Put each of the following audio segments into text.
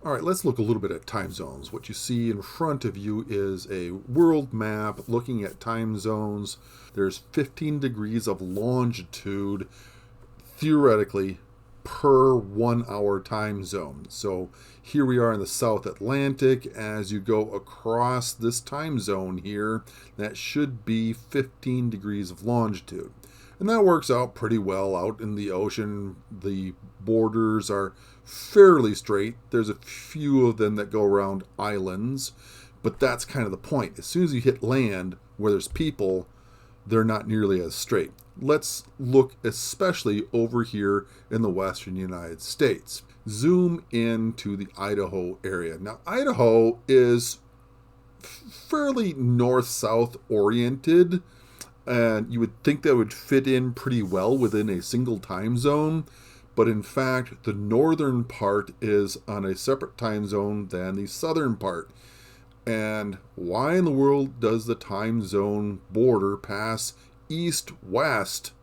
All right, let's look a little bit at time zones. What you see in front of you is a world map looking at time zones. There's 15 degrees of longitude, theoretically, per 1 hour time zone. So here we are in the South Atlantic. As you go across this time zone here, that should be 15 degrees of longitude. And that works out pretty well out in the ocean. The borders are fairly straight. There's a few of them that go around islands, but that's kind of the point. As soon as you hit land where there's people, they're not nearly as straight. Let's look especially over here in the western United States. Zoom into the Idaho area. Now, Idaho is fairly north-south oriented, and you would think that would fit in pretty well within a single time zone. But in fact, the northern part is on a separate time zone than the southern part. And why in the world does the time zone border pass east-west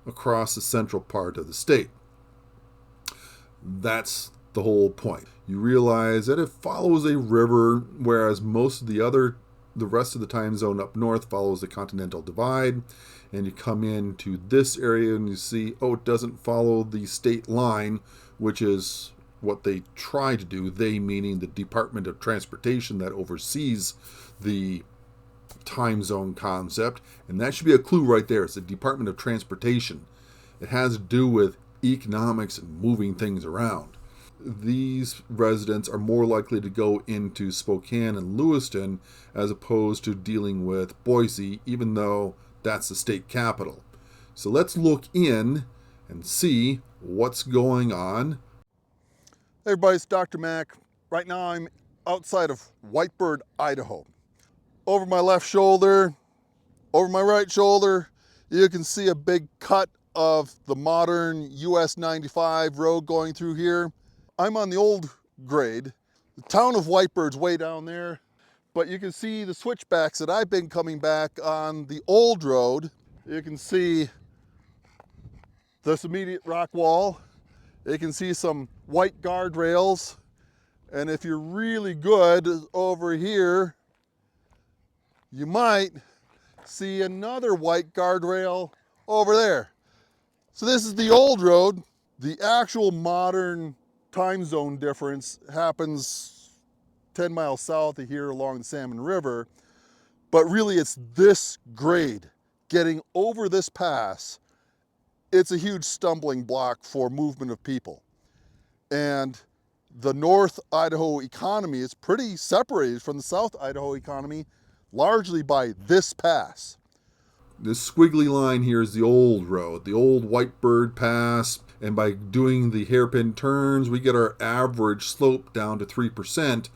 across the central part of the state? That's the whole point. You realize that it follows a river, whereas most of the rest of the time zone up north follows the Continental Divide. And you come into this area and you see, oh, it doesn't follow the state line, which is what they try to do. They meaning the Department of Transportation that oversees the time zone concept. And that should be a clue right there. It's the Department of Transportation. It has to do with economics and moving things around. These residents are more likely to go into Spokane and Lewiston as opposed to dealing with Boise, even though that's the state capital. So let's look in and see what's going on. Hey everybody, it's Dr. Mac. Right now I'm outside of Whitebird, Idaho. Over my left shoulder, over my right shoulder, you can see a big cut of the modern US 95 road going through here. I'm on the old grade. The town of Whitebird's way down there, but you can see the switchbacks that I've been coming back on the old road. You can see this immediate rock wall. You can see some white guardrails. And if you're really good over here, you might see another white guardrail over there. So this is the old road. The actual modern time zone difference happens 10 miles south of here along the Salmon River, but really it's this grade. Getting over this pass, it's a huge stumbling block for movement of people. And the North Idaho economy is pretty separated from the South Idaho economy, largely by this pass. This squiggly line here is the old road, the old Whitebird Pass, and by doing the hairpin turns, we get our average slope down to 3%.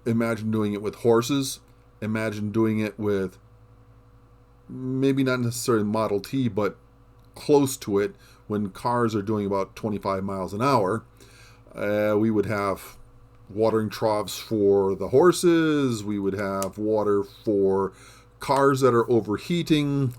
Imagine doing it with horses. Imagine doing it with maybe not necessarily Model T, but close to it when cars are doing about 25 miles an hour. We would have watering troughs for the horses. We would have water for cars that are overheating.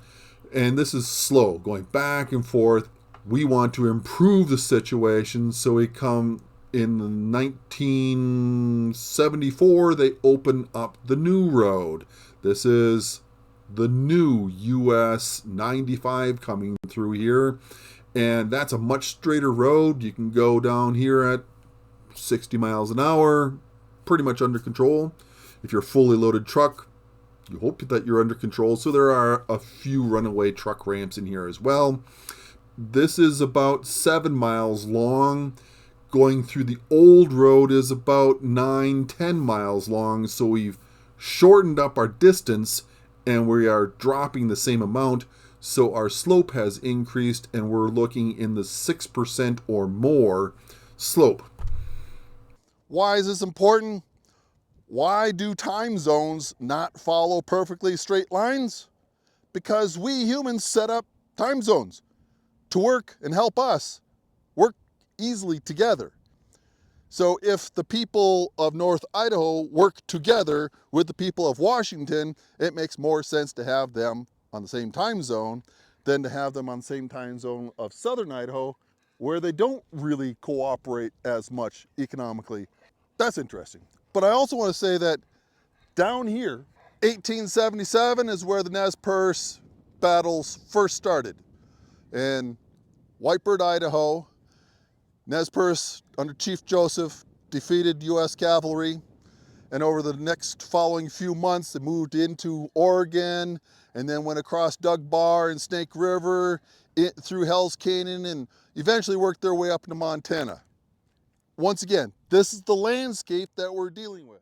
And this is slow, going back and forth. We want to improve the situation, so we come in 1974, they open up the new road. This is the new US 95 coming through here. And that's a much straighter road. You can go down here at 60 miles an hour, pretty much under control. If you're a fully loaded truck, you hope that you're under control. So there are a few runaway truck ramps in here as well. This is about 7 miles long. Going through the old road is about 9-10 miles long. So we've shortened up our distance and we are dropping the same amount. So our slope has increased and we're looking in the 6% or more slope. Why is this important? Why do time zones not follow perfectly straight lines? Because we humans set up time zones to work and help us work easily together. So if the people of North Idaho work together with the people of Washington, it makes more sense to have them on the same time zone than to have them on the same time zone of Southern Idaho, where they don't really cooperate as much economically. That's interesting. But I also want to say that down here, 1877 is where the Nez Perce battles first started. In Whitebird, Idaho, Nez Perce, under Chief Joseph, defeated U.S. cavalry. And over the next following few months, they moved into Oregon and then went across Doug Bar and Snake River, through Hell's Canyon, and eventually worked their way up into Montana. Once again, this is the landscape that we're dealing with.